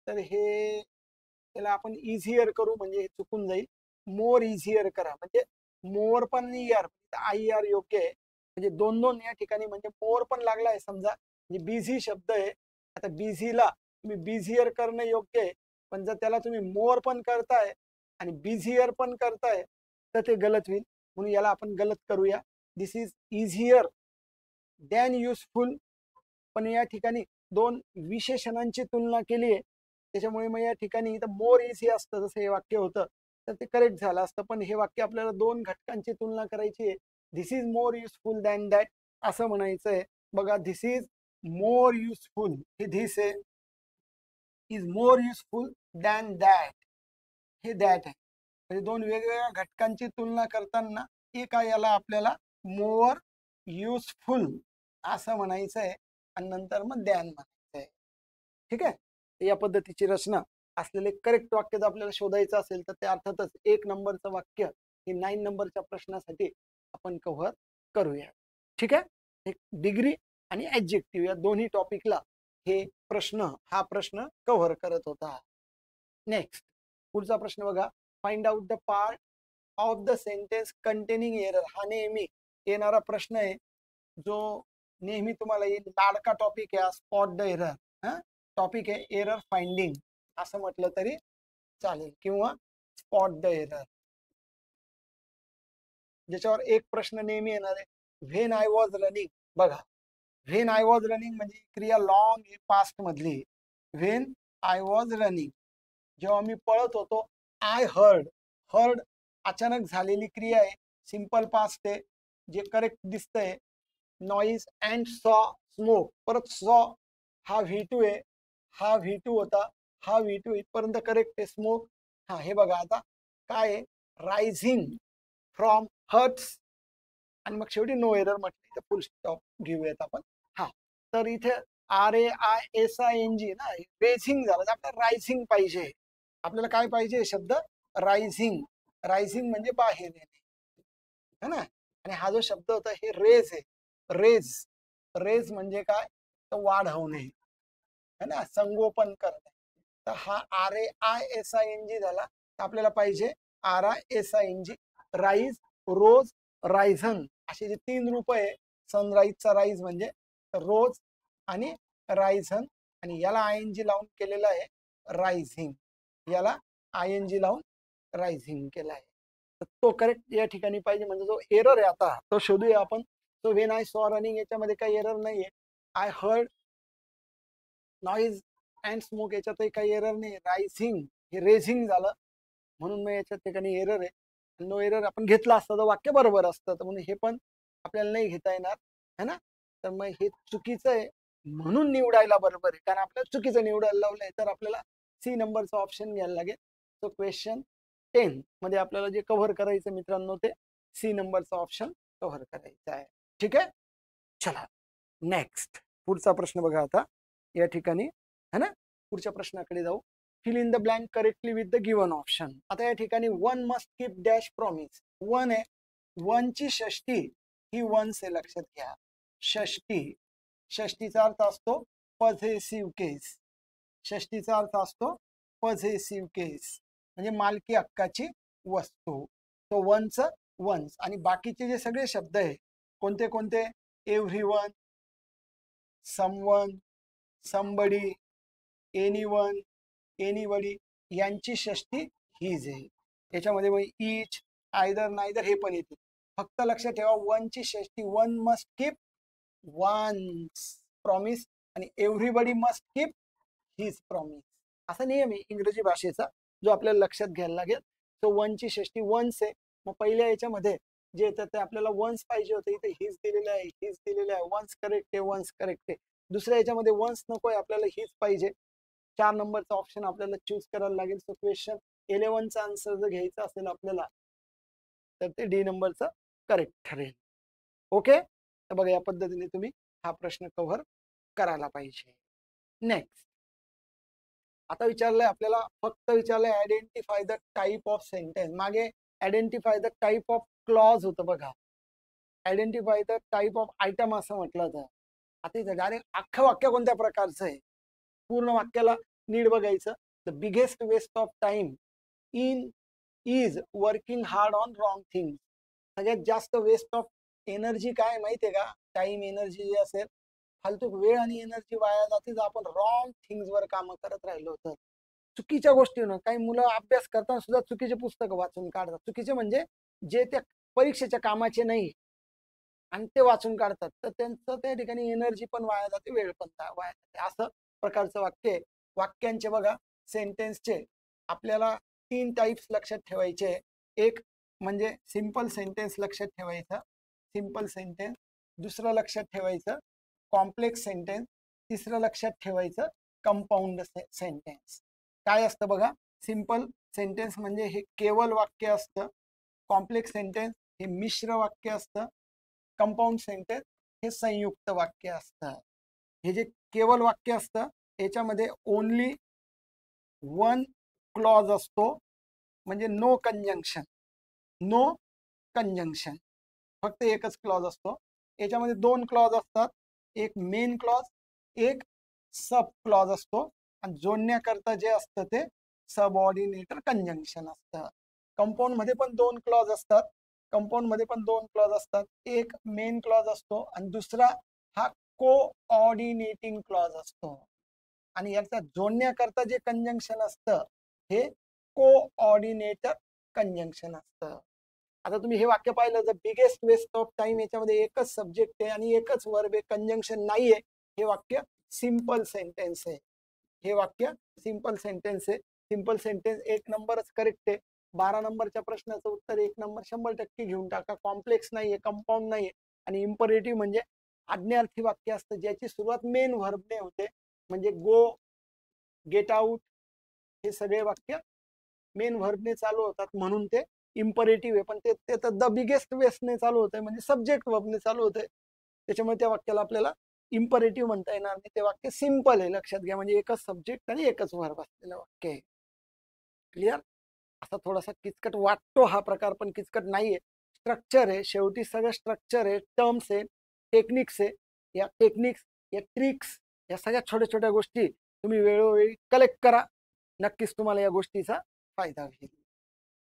तर हे त्याला आपण इझियर करू, म्हणजे हे चुकून जाईल. मोर इझियर करा, म्हणजे मोर पण इयर IR योग्य आहे. म्हणजे दोन दोन या ठिकाणी म्हणजे मोर पण लागला आहे समजा. म्हणजे बिझी शब्द आहे. आता बिझीला तुम्ही बिझियर करणं योग्य आहे, पण जर त्याला तुम्ही मोर पण करताय आणि बिझियर पण करताय तर ते गलत होईल. म्हणून याला आपण गलत करूया. दिस इज इझियर दॅन युजफुल. पण या ठिकाणी दोन विशेषणांची तुलना केली आहे, त्याच्यामुळे मग या ठिकाणी इथं मोर इझी असतं जसं हे वाक्य होतं तर ते करेक्ट झालं असतं. पण हे वाक्य आपल्याला दोन घटकांची तुलना करायची आहे. This is more useful than that असं म्हणायचं आहे. बघा, दिस इज मोर युजफुल, हे धिस आहे. Is more useful than that, हे दॅट आहे. म्हणजे दोन वेगवेगळ्या घटकांची तुलना करताना एका याला आपल्याला मोर युजफुल असं म्हणायचं आहे आणि नंतर मग दॅन म्हणायचं आहे. ठीक आहे. या पद्धतीची रचना असलेले करेक्ट वाक्य जर आपल्याला शोधायचं असेल तर ते अर्थातच 1 नंबरचं वाक्य हे 9 नंबरच्या प्रश्नासाठी आपण कव्हर करूया. ठीक आहे. डिग्री आणि ऍडजेक्टिव्ह या दोन्ही टॉपिकला हे हा प्रश्न कव्हर करत होता. नेक्स्ट पुढचा प्रश्न बघा. Find out the part of the sentence containing error. हा नेहमी येणारा प्रश्न आहे, जो नेहमी तुम्हाला येईल. लाडका टॉपिक आहे, स्पॉट द एरर. टॉपिक आहे एरर फाइंडिंग असं म्हटलं तरी चालेल, किंवा स्पॉट द एरर. ज्याच्यावर एक प्रश्न नेहमी येणार आहे, व्हेन आय वॉज रनिंग. बघा, व्हेन आय वॉज रनिंग म्हणजे क्रिया लॉंग पास्ट मधली. व्हेन आय वॉज रनिंग, जेव्हा मी पळत होतो. आय हर्ड, हर्ड अचानक झालेली क्रिया आहे, सिंपल पास्ट आहे, जे करेक्ट दिसतंय. नॉईज अँड सॉ, स्मोक. परत सॉ, हा V2 आहे, हा V2 होता, हा V2 इथपर्यंत करेक्ट आहे. स्मोक, हा हे बघा आता काय आहे, रायझिंग फ्रॉम हर्ट्स. आणि मग शेवटी नो एरर म्हटली तर फुल स्टॉप घेऊयात आपण. हा, तर इथे RAISING ना, रेझिंग झालं. आपल्याला रायझिंग पाहिजे. आपल्याला काय पाहिजे शब्द, रायझिंग. रायझिंग म्हणजे बाहेर येणे है ना. आणि हा जो शब्द होता हे रेज आहे. रेज, रेज म्हणजे काय, तर वाढवणे है ना, संगोपन करणे. तर हा RAISING झाला. आपल्याला पाहिजे RISING. राईज, रोज, रायझन असे जे 3 रूप आहे. सनराईजचा राईज म्हणजे रोज आणि रायझन, आणि याला ING लावून केलेलं आहे रायझिंग. याला ING लावून रायझिंग केलं आहे. तर तो करेक्ट या ठिकाणी पाहिजे. म्हणजे जो एरर आहे आता तो शोधूया आपण. तो व्हेन आय सॉ रनिंग याच्यामध्ये काही एरर नाहीये. I heard noise and smoke याच्यातही काही एरर नाही. रायझिंग हे रेझिंग झालं, म्हणून मग याच्या ठिकाणी एरर आहे. नो एरर आपण घेतला असता तर वाक्य बरोबर असतं. तर म्हणून हे पण आपल्याला नाही घेता येणार है ना. तर मग हे चुकीचं आहे म्हणून निवडायला बरोबर आहे, कारण आपल्याला चुकीचं निवडायला लावलंय. तर आपल्याला C नंबरचा ऑप्शन घ्यायला लागेल. तो क्वेश्चन 10 मध्ये आपल्याला जे कव्हर करायचं मित्रांनो ते C नंबरचा ऑप्शन कव्हर करायचा आहे. ठीक आहे. चला नेक्स्ट पुढचा प्रश्न बघा आता या ठिकाणी है ना. पुढच्या प्रश्नाकडे जाऊ. Fill in the blank correctly with the given option. आता या ठिकाणी one must keep dash promise. One आहे, वनची षष्टी ही वन्स आहे, लक्षात घ्या. षष्टी, षष्टीचा अर्थ असतो पॉझेसिव्ह केस. षष्टीचा अर्थ असतो पॉझेसिव्ह केस म्हणजे मालकी हक्काची वस्तू. तो वनच वन्स. आणि बाकीचे जे सगळे शब्द आहे कोणते कोणते, everyone, someone, somebody, anyone, anybody, यांची षष्टी हीज आहे. याच्यामध्ये मग इच आयदर नायदर हे पण येते. फक्त लक्षात ठेवा वनची षष्टी one must keep one's promise आणि everybody must keep his promise असा नियम आहे इंग्रजी भाषेचा जो आपल्याला लक्षात घ्यायला लागेल. सो वनची षष्टी वन्स आहे. मग पहिल्या याच्यामध्ये जे येतं ते आपल्याला वन्स पाहिजे होते, इथे हिज दिलेलं आहे, हिज दिलेलं आहे, वन्स करेक्ट आहे, वन्स करेक्ट आहे. दुसऱ्या याच्यामध्ये वन्स नको आहे, आपल्याला हिज पाहिजे. 4 नंबरचा ऑप्शन आपल्याला चूज करायला लागेल. सो क्वेश्चन 11चा आन्सर जर घ्यायचा असेल आपल्याला तर ते डी नंबरचं करेक्ट ठरेल. ओके, तर बघा या पद्धतीने तुम्ही हा प्रश्न कव्हर करायला पाहिजे. नेक्स्ट आता विचारलंय आपल्याला, फक्त विचारलंय identify the type of sentence. मागे identify the type of clause होतं बघा, identify the type of item असं म्हटलं होतं. आता इथे डायरेक्ट अख्खं वाक्य कोणत्या प्रकारचं आहे, पूर्ण वाक्याला नीट बघायचं. The biggest waste of time in is working hard on wrong things. सगळ्यात जास्त वेस्ट ऑफ एनर्जी काय माहितीये का, टाइम एनर्जी जे असेल फालतू वेळ आणि एनर्जी वाया जाते जर आपण रॉंग थिंग्स वर काम करत राहिलो तर. चुकीच्या गोष्टीनं काही मुलं अभ्यास करताना सुद्धा चुकीचे पुस्तकं वाचून काढतात. चुकीचे म्हणजे जे त्या परीक्षेच्या कामाचे नाही आणि ते वाचून काढतात, तर त्यांचं त्या ठिकाणी एनर्जी पण वाया जाते, वेळ पण वाया जाते. असं प्रकारचं वाक्य आहे. वाक्यांचे बघा सेंटेन्सचे आपल्याला 3 टाईप्स लक्षात ठेवायचे. एक म्हणजे सिंपल सेंटेन्स लक्षात ठेवायचं, सिंपल सेंटेन्स. दुसरं लक्षात ठेवायचं कॉम्प्लेक्स सेंटेन्स. तिसरं लक्षात ठेवायचं कंपाऊंड सेंटेन्स. काय असतं बघा, सिंपल सेंटेन्स म्हणजे हे केवल वाक्य असतं, कॉम्प्लेक्स सेंटेन्स हे मिश्र वाक्य असतं, कंपाऊंड सेंटेन्स हे संयुक्त वाक्य असतं. हे जे केवल वाक्य असतं याच्यामध्ये ओनली वन क्लॉज असतो, म्हणजे नो कंजंक्शन, नो कंजंक्शन, फक्त एकच क्लॉज असतो. याच्यामध्ये 2 क्लॉज असतात, एक मेन क्लॉज, एक सब क्लॉज असतो आणि जोडण्याकरता जे असतं ते सबऑर्डिनेटर कंजंक्शन असतं. कंपाऊंड मध्ये पण 2 क्लॉज असतात, कंपाऊंड मध्ये पण 2 क्लॉज असतात. एक मेन क्लॉज असतो आणि दुसरा हा कोऑर्डिनेटिंग क्लॉज असतो. आणि याचा जोडण्याकरता जे कंजंक्शन असतं हे कोऑर्डिनेटर कंजंक्शन असतं. आता तुम्ही हे वाक्य पाहिलं, the biggest waste of time, याच्यामध्ये एकच सब्जेक्ट आहे आणि एकच वर्ब आहे, कंजंक्शन नाहीये. हे वाक्य सिंपल सेंटेन्स आहे. हे वाक्य सिंपल सेंटेन्स आहे. सिंपल सेंटेन्स 1 नंबरच करेक्ट आहे. 12 नंबरच्या प्रश्नाचं उत्तर 1 नंबर 100% घेऊन टाका. कॉम्प्लेक्स नाहीये, कंपाऊंड नाहीये. आणि इम्परेटिव्ह म्हणजे आज्ञार्थी वाक्य असतं ज्याची सुरुवात मेन व्हर्बने होते, म्हणजे गो, गेट आउट, हे सगळे वाक्य मेन व्हर्बने चालू होतात म्हणून ते इम्परेटिव्ह आहे. पण ते तर द बिगेस्ट वेस्टने चालू होतंय म्हणजे सब्जेक्ट व्हर्बने चालू होतंय, त्याच्यामुळे त्या वाक्याला आपल्याला इम्परेटिव्ह म्हणता येणार नाही. ते वाक्य सिंपल आहे, लक्षात घ्या, म्हणजे एकच सब्जेक्ट आणि एकच व्हर्ब असलेलं वाक्य आहे. क्लिअर. असा थोडासा किचकट वाटतो हा प्रकार, पण किचकट नाहीये. स्ट्रक्चर आहे, शेवटी सगळं स्ट्रक्चर आहे, टर्म्स आहे, टेक्निक्स आहे. या टेक्निक्स, या ट्रिक्स, या सगळ्या छोट्या छोट्या गोष्टी तुम्ही वेळोवेळी कलेक्ट करा, नक्कीच तुम्हाला या गोष्टीचा फायदा होईल.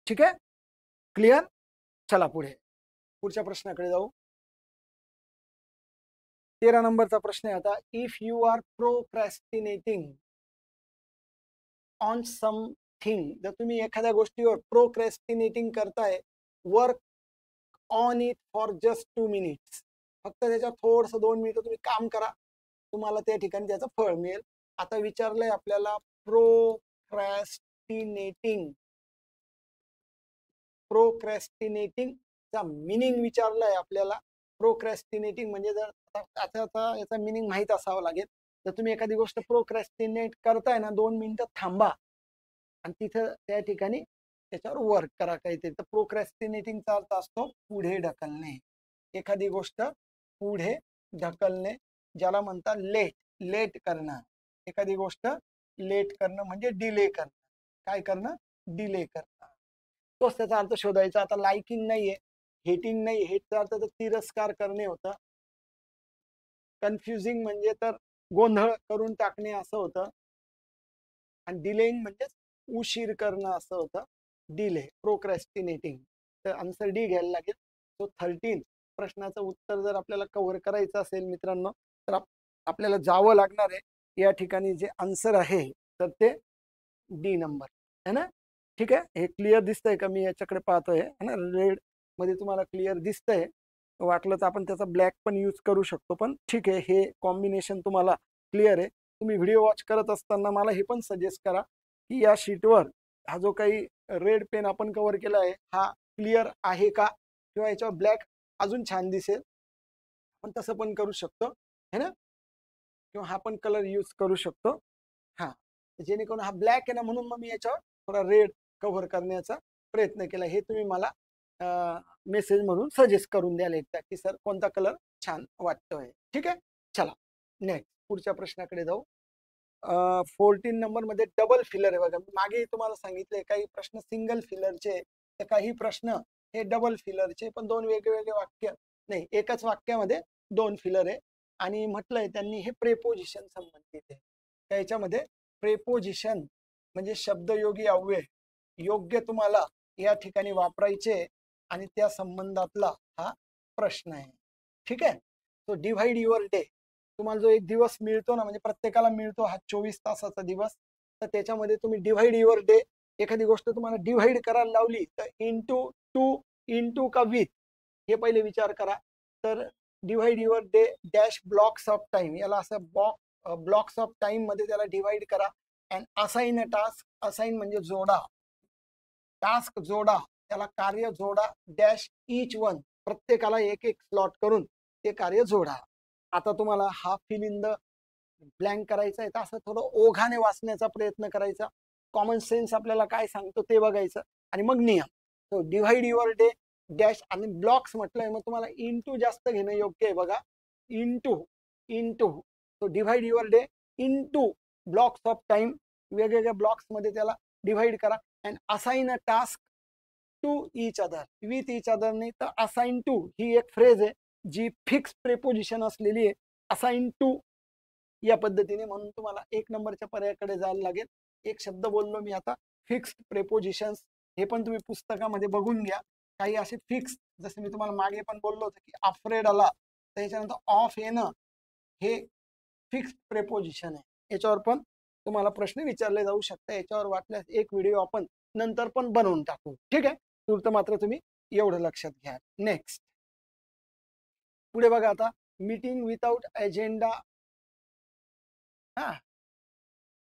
ठीक आहे, क्लिअर. चला पुढे, पुढच्या प्रश्नाकडे जाऊ. 13 नंबरचा प्रश्न आहे आता. If you are procrastinating on something, जर तुम्ही एखाद्या गोष्टीवर प्रोक्रॅस्टिनेटिंग करताय, work on it for just 2 minutes, फक्त त्याच्यावर थोडंसं 2 मिनिटं तुम्ही काम करा, तुम्हाला त्या ठिकाणी त्याचं फळ मिळेल. आता विचारलंय आपल्याला प्रोक्रॅस्टिनेटिंग, प्रोक्रॅस्टिनेटिंग चा मिनिंग विचारलाय आपल्याला. प्रोक्रॅस्टिनेटिंग म्हणजे जर आता याचा मिनिंग माहित असावं लागेल. जर तुम्ही एखादी गोष्ट प्रोक्रॅस्टिनेट करताय ना, 2 मिनिटं थांबा आणि तिथं त्या ठिकाणी त्याच्यावर वर्क करा काहीतरी. तर प्रोक्रॅस्टिनेटिंगचा अर्थ असतो पुढे ढकलणे, एखादी गोष्ट पुढे ढकलणे, ज्याला म्हणतात लेट, लेट करणं. एखादी गोष्ट लेट करणं म्हणजे डिले करणं. काय करणं? डिले करणं. तोच त्याचा अर्थ शोधायचा. आता लाइकिंग नाहीये, हेटिंग नाही, हेटचा अर्थ तर तिरस्कार करणे होतं. कन्फ्युजिंग म्हणजे तर गोंधळ करून टाकणे असं होतं. आणि डिलेइंग म्हणजे उशीर करणं असं होतं. डिले, प्रोक्रॅस्टिनेटिंग. तर आन्सर डी घ्यायला लागेल. सो 13 प्रश्नाचं उत्तर जर आपल्याला कव्हर करायचं असेल मित्रांनो, तर आपल्याला जावं लागणार आहे. या ठिकाणी जे आन्सर आहे तर ते डी नंबर आहे ना. ठीक आहे, हे क्लिअर दिसतंय का? मी याच्याकडे पाहतोय है ना, रेड मध्ये तुम्हाला क्लिअर दिसतंय. वाटलं तर आपण त्याचा ब्लॅक पण यूज करू शकतो, पण ठीक आहे, हे कॉम्बिनेशन तुम्हाला क्लिअर आहे. तुम्ही व्हिडिओ वॉच करत असताना मला हे पण सजेस्ट करा की या शीटवर हा जो काही रेड पेन आपण कव्हर केला आहे हा क्लिअर आहे का, किंवा याच्यावर ब्लॅक अजून छान दिसेल, पण तसं पण करू शकतो है ना, किंवा हा पण कलर यूज करू शकतो. हा, जेणेकरून हा ब्लॅक आहे ना, म्हणून मग मी याच्यावर थोडा रेड कव्हर करण्याचा प्रयत्न केला. हे तुम्ही मला मेसेज मधून सजेस्ट करून द्याल एकदा की सर कोणता कलर छान वाटतोय. ठीक आहे, चला नेक्स्ट पुढच्या प्रश्नाकडे जाऊ. 14 नंबर मध्ये डबल फिलर आहे बघा. मागे तुम्हाला सांगितले काही प्रश्न सिंगल फिलरचे, तर काही प्रश्न हे डबल फिलरचे, पण दोन वेगवेगळे वाक्य नाही, एकाच वाक्यामध्ये दोन फिलर आहे. आणि म्हटलंय त्यांनी हे प्रेपोजिशन संबंधित आहे. त्याच्यामध्ये प्रेपोजिशन म्हणजे शब्दयोगी अव्यय योग्य तुम्हाला या ठिकाणी वापरायचे, आणि त्या संबंधातला हा प्रश्न आहे. ठीक आहे, तो डिव्हाइड युअर डे. तुम्हाला जो एक दिवस मिळतो ना, म्हणजे प्रत्येकाला मिळतो हा 24 तासाचा दिवस, तर त्याच्यामध्ये तुम्ही डिव्हाइड युअर डे, एखादी गोष्ट तुम्हाला डिव्हाइड करायला लावली तर इंटू टू, इंटू का विथ, हे पहिले विचार करा. तर divide your day dash blocks of time, याला असं ब्लॉक्स ऑफ टाइम मध्ये त्याला डिव्हाइड करा. And assign a task, assign म्हणजे जोडा, टास्क जोडा, त्याला कार्य जोडा, डॅश इच वन, प्रत्येकाला एक एक स्लॉट करून ते कार्य जोडा. आता तुम्हाला हा फिल इन द ब्लँक करायचा आहे, तर असं थोडं ओघाने वाचण्याचा प्रयत्न करायचा. कॉमन सेन्स आपल्याला काय सांगतो ते बघायचं, आणि मग नियम. To divide your day dash, आणि ब्लॉक्स म्हटलंय मग तुम्हाला इंटू जास्त घेणं योग्य आहे बघा. Into, into, to divide your day into blocks of time, वेगवेगळ्या ब्लॉक्स मध्ये त्याला डिव्हाइड करा. And assign a task to each other, with each other नाही तर असाइन टू, ही एक फ्रेज आहे जी फिक्स प्रेपोजिशन असलेली आहे. असाइन टू या पद्धतीने, म्हणून तुम्हाला एक नंबरच्या पर्यायाकडे जायला लागेल. एक शब्द बोललो मी आता, फिक्स्ड प्रेपोजिशन्स, हे पण तुम्ही पुस्तकामध्ये बघून घ्या. काही असे फिक्स, जसे मी तुम्हाला मागे पण बोललो होतो की अफ्रेड आला, त्याच्यानंतर ऑफ येणं, हे फिक्स्ड प्रेपोजिशन आहे. याच्यावर पण तुम्हाला प्रश्न विचारले जाऊ शकता. याच्यावर वाटल्यास एक व्हिडिओ आपण नंतर पण बनवून टाकू. ठीक आहे, पुरतं मात्र तुम्ही एवढं लक्षात घ्या. नेक्स्ट पुढे बघा आता, मीटिंग विदाउट एजेंडा. हा,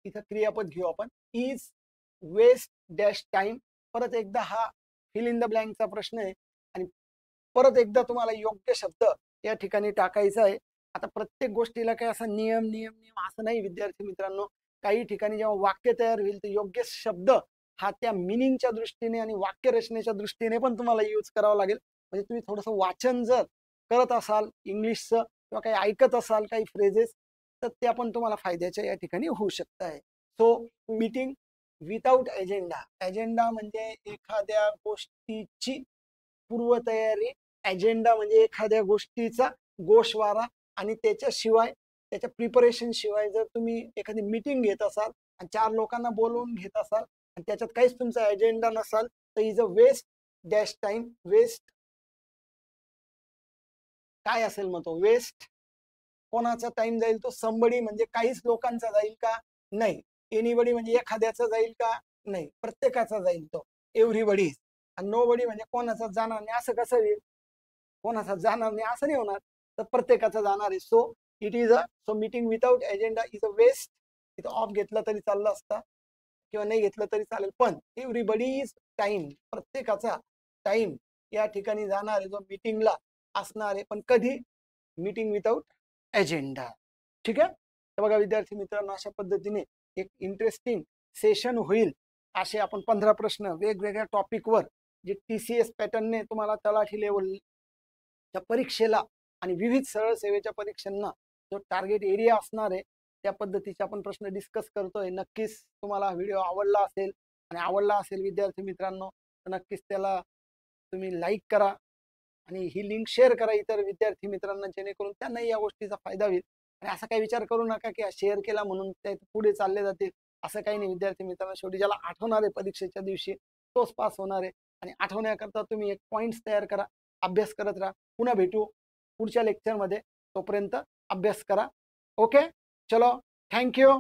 इथं क्रियापद घेऊ आपण, इज वेस्ट डॅश टाइम. परत एकदा हा फिल इन द ब्लँकचा प्रश्न आहे, आणि परत एकदा तुम्हाला योग्य शब्द या ठिकाणी टाकायचा आहे. आता प्रत्येक गोष्टीला काय असा नियम नियम नियम असं नाही विद्यार्थी मित्रांनो. काही ठिकाणी जेव्हा वाक्य तयार होईल तर योग्य शब्द हा त्या मिनिंगच्या दृष्टीने आणि वाक्य रचनेच्या दृष्टीने पण तुम्हाला यूज करावा लागेल. म्हणजे तुम्ही थोडंसं वाचन जर करत असाल इंग्लिशचं, किंवा काही ऐकत असाल काही फ्रेजेस, तर त्या पण तुम्हाला फायद्याच्या या ठिकाणी होऊ शकत आहे. So meeting without agenda, agenda म्हणजे एखाद्या गोष्टीची पूर्वतयारी, एजेंडा म्हणजे एखाद्या गोष्टीचा गोषवारा, आणि त्याच्याशिवाय त्याच्या प्रिपरेशन शिवाय जर तुम्ही एखादी मीटिंग घेत असाल आणि 4 लोकांना बोलवून घेत असाल आणि त्याच्यात काहीच तुमचा एजेंडा नसाल, तर is a waste dash time. Waste काय असेल मग तो वेस्ट, कोणाचा टाइम जाईल तो. समबडी म्हणजे काहीच लोकांचा जाईल का, नाही. एनीबडी म्हणजे एखाद्याचा जाईल का, नाही, प्रत्येकाचा जाईल तो, एव्हरीबडी. आणि नोबडी म्हणजे कोणाचा जाणार नाही. असं कसं होईल, कोणाचा जाणार नाही असं नाही होणार, तर प्रत्येकाचा जाणार आहे. So it is a, so meeting without agenda is a waste. इथं ऑफ घेतला तरी चाललं असता, किंवा नाही घेतलं तरी चालेल, पण एव्हरीबडी इज टाइम, प्रत्येकाचा टाइम या ठिकाणी जाणार आहे जो मीटिंगला असणार आहे, पण कधी, मीटिंग विदाउट एजेंडा. ठीक आहे, तर बघा विद्यार्थी मित्रांनो, अशा पद्धतीने एक इंटरेस्टिंग सेशन होईल. असे आपण 15 प्रश्न वेगवेगळ्या टॉपिकवर, जे TCS पॅटर्नने तुम्हाला तलाठी लेवलच्या परीक्षेला आणि विविध सरळ सेवेच्या परीक्षांना जो टार्गेट एरिया असणार आहे, त्या पद्धतीचे आपण प्रश्न डिस्कस करतोय. नक्कीच तुम्हाला व्हिडिओ आवडला असेल, आणि आवडला असेल विद्यार्थी मित्रांनो, तर नक्कीच त्याला तुम्ही लाईक करा आणि ही लिंक शेअर करा इतर विद्यार्थी मित्रांना, जेणेकरून त्यांनाही या गोष्टीचा फायदा होईल. आणि असा काही विचार करू नका की शेअर केला म्हणून ते पुढे चालले जातील, असं काही नाही विद्यार्थी मित्रांनो. शेवटी ज्याला आठवणार आहे परीक्षेच्या दिवशी तोच पास होणार आहे. आणि आठवण्याकरता तुम्ही एक पॉइंट्स तयार करा, अभ्यास करत राहा. पुन्हा भेटू पुढच्या लेक्चरमध्ये, तोपर्यंत अभ्यास करा. ओके, चलो, थँक्यू.